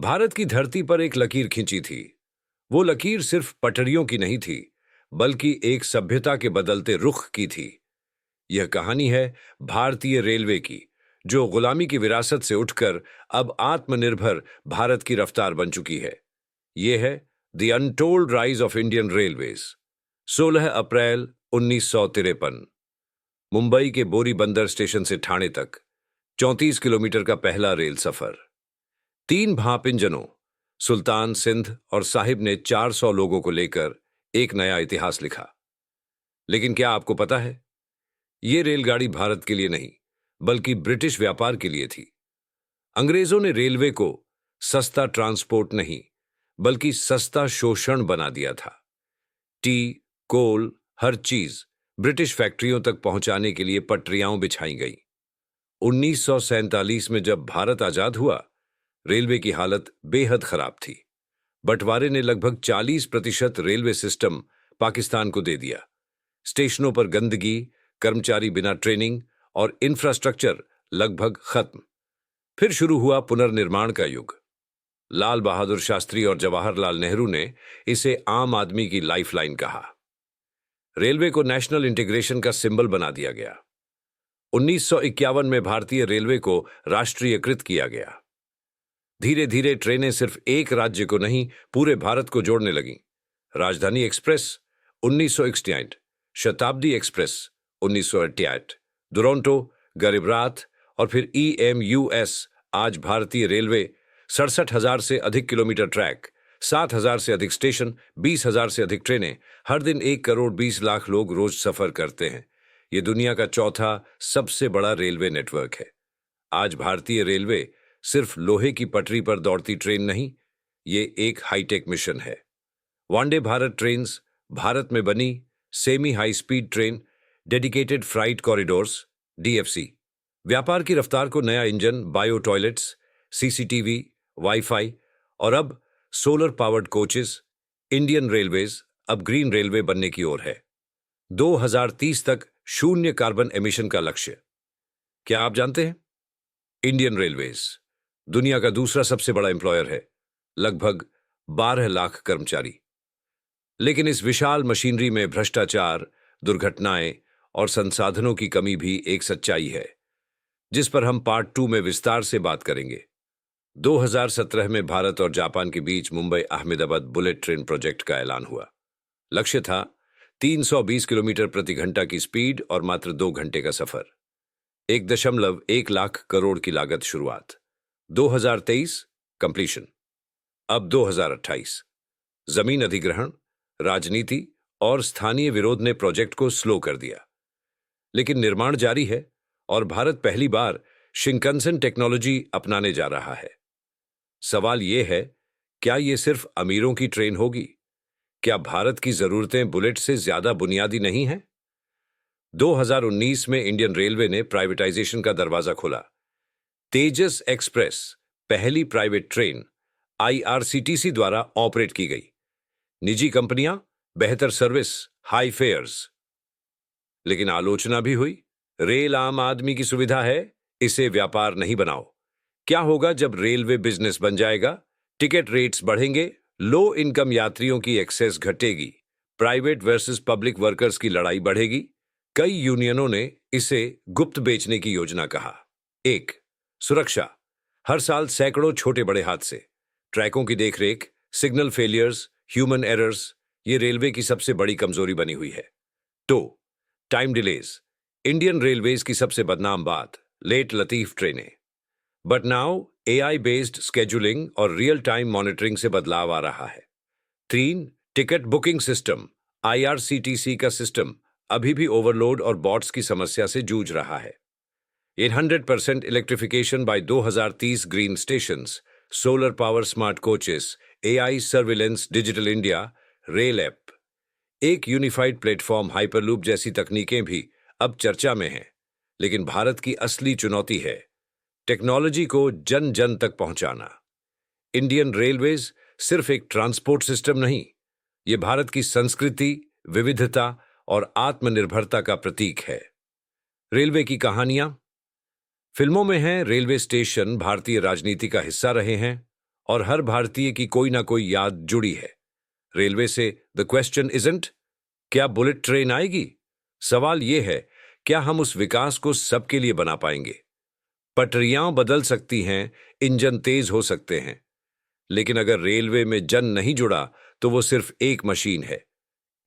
भारत की धरती पर एक लकीर खींची थी। वो लकीर सिर्फ पटरियों की नहीं थी, बल्कि एक सभ्यता के बदलते रुख की थी। यह कहानी है भारतीय रेलवे की, जो गुलामी की विरासत से उठकर अब आत्मनिर्भर भारत की रफ्तार बन चुकी है। यह है the untold rise of Indian railways. 16 अप्रैल 1953। मुंबई के बोरी बंदर स्टेशन से ठाणे तक 34 किलोमीटर का पहला रेल सफर। 3 भाप इंजनों, सुल्तान, सिंध और साहिब ने 400 लोगों को लेकर एक नया इतिहास लिखा। लेकिन क्या आपको पता है, ये रेलगाड़ी भारत के लिए नहीं, बल्कि ब्रिटिश व्यापार के लिए थी। अंग्रेजों ने रेलवे को सस्ता ट्रांसपोर्ट नहीं, बल्कि सस्ता शोषण बना दिया था। टी, कोल, हर चीज ब्रिटिश फैक्ट्रियों तक पहुंचाने के लिए पटरियां बिछाई गई। 1947 में जब भारत आजाद हुआ, रेलवे की हालत बेहद खराब थी। बंटवारे ने लगभग 40% रेलवे सिस्टम पाकिस्तान को दे दिया। स्टेशनों पर गंदगी, कर्मचारी बिना ट्रेनिंग और इंफ्रास्ट्रक्चर लगभग खत्म। फिर शुरू हुआ पुनर्निर्माण का युग। लाल बहादुर शास्त्री और जवाहरलाल नेहरू ने इसे आम आदमी की लाइफलाइन कहा। रेलवे को नेशनल इंटीग्रेशन का सिंबल बना दिया गया। 1951 में भारतीय रेलवे को राष्ट्रीयकृत किया गया। धीरे धीरे ट्रेनें सिर्फ एक राज्य को नहीं, पूरे भारत को जोड़ने लगीं। राजधानी एक्सप्रेस 1968, शताब्दी एक्सप्रेस 1968, दुरंतो, गरीब राथ और फिर EMUS। आज भारतीय रेलवे 67,000 से अधिक किलोमीटर ट्रैक, 7,000 से अधिक स्टेशन, 20,000 से अधिक ट्रेनें, हर दिन 1 करोड़ 20 लाख लोग रोज सफर करते हैं। ये दुनिया का चौथा सबसे बड़ा रेलवे नेटवर्क है। आज भारतीय रेलवे सिर्फ लोहे की पटरी पर दौड़ती ट्रेन नहीं, ये एक हाईटेक मिशन है। वंदे भारत ट्रेन्स भारत में बनी semi high speed train, dedicated freight corridors, DFC। व्यापार की रफ्तार को नया engine, bio toilets, CCTV, wifi और अब solar powered coaches. Indian railways अब ग्रीन रेलवे बनने की ओर है। 2030 तक शून्य कार्बन एमिशन का लक्ष्य। क्या आप जानते हैं, इंडियन रेलवेज दुनिया का दूसरा सबसे बड़ा एम्प्लॉयर है, लगभग 12 लाख कर्मचारी। लेकिन इस विशाल मशीनरी में भ्रष्टाचार, दुर्घटनाएं और संसाधनों की कमी भी एक सच्चाई है, जिस पर हम पार्ट 2 में विस्तार से बात करेंगे। 2017 में भारत और जापान के बीच Mumbai Ahmedabad bullet train project का ऐलान हुआ। लक्ष्य था 320 किलोमीटर प्रति घंटा की स्पीड और मात्र 2 घंटे का सफर। 1.1 लाख करोड़ की लागत शुरुआत। 2023 कंप्लीशन। अब 2028 जमीन अधिग्रहण, राजनीति और स्थानीय विरोध ने प्रोजेक्ट को स्लो कर दिया। लेकिन निर्माण जारी है और भारत पहली बार शिंकनसेन टेक्नोलॉजी अपनाने जा रहा है। सवाल यह है, क्या यह सिर्फ अमीरों की ट्रेन होगी? क्या भारत की जरूरतें बुलेट से ज्यादा बुनियादी नहीं हैं? 2019 में इंडियन रेलवे ने प्राइवेटाइजेशन का दरवाजा खोला। तेजस एक्सप्रेस पहली प्राइवेट ट्रेन IRCTC द्वारा ऑपरेट की गई। निजी कंपनियां, बेहतर सर्विस, हाई फेयर्स। लेकिन आलोचना भी हुई। रेल आम आदमी की सुविधा है, इसे व्यापार नहीं बनाओ। क्या होगा जब रेलवे बिजनेस बन जाएगा? टिकट रेट्स बढ़ेंगे, लो इनकम यात्रियों की एक्सेस घटेगी, प्राइवेट वर्सेस पब्लिक वर्कर्स की लड़ाई बढ़ेगी। कई यूनियनों ने इसे गुप्त बेचने की योजना कहा। 1. सुरक्षा। हर साल सैकड़ों छोटे बड़े हादसे, ट्रैकों की देखरेख, सिग्नल फेलियर्स, ह्यूमन एरर्स, ये रेलवे की सबसे बड़ी कमजोरी बनी हुई है। 2. Time delays. इंडियन रेलवेज की सबसे बदनाम बात, लेट लतीफ ट्रेनें। But now AI based scheduling और रियल टाइम मॉनिटरिंग से बदलाव आ रहा है। 3. Ticket booking system. IRCTC का सिस्टम अभी भी ओवरलोड और बॉट्स की समस्या से जूझ रहा है। 100% electrification by 2030, green stations, solar power smart coaches, AI surveillance, digital India, rail app, एक यूनिफाइड प्लेटफॉर्म, हाइपरलूप जैसी तकनीकें भी अब चर्चा में हैं। लेकिन भारत की असली चुनौती है टेक्नोलॉजी को जन जन तक पहुंचाना। इंडियन रेलवेज सिर्फ एक ट्रांसपोर्ट सिस्टम नहीं, ये भारत की संस्कृति, विविधता और आत्मनिर्भरता का प्रतीक है। रेलवे की कहानियां फिल्मों में हैं। रेलवे स्टेशन भारतीय राजनीति का हिस्सा रहे हैं और हर भारतीय की कोई ना कोई याद जुड़ी है रेलवे से। द क्वेश्चन इजंट क्या बुलेट ट्रेन आएगी, सवाल यह है क्या हम उस विकास को सबके लिए बना पाएंगे। पटरियां बदल सकती हैं, इंजन तेज हो सकते हैं, लेकिन अगर रेलवे में जन नहीं जुड़ा तो वो सिर्फ एक मशीन है।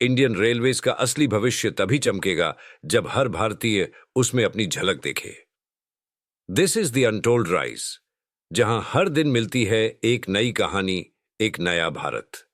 इंडियन रेलवेज का असली भविष्य तभी चमकेगा जब हर भारतीय उसमें अपनी झलक देखे। This is the untold rise, जहां हर दिन मिलती है एक नई कहानी, एक नया भारत।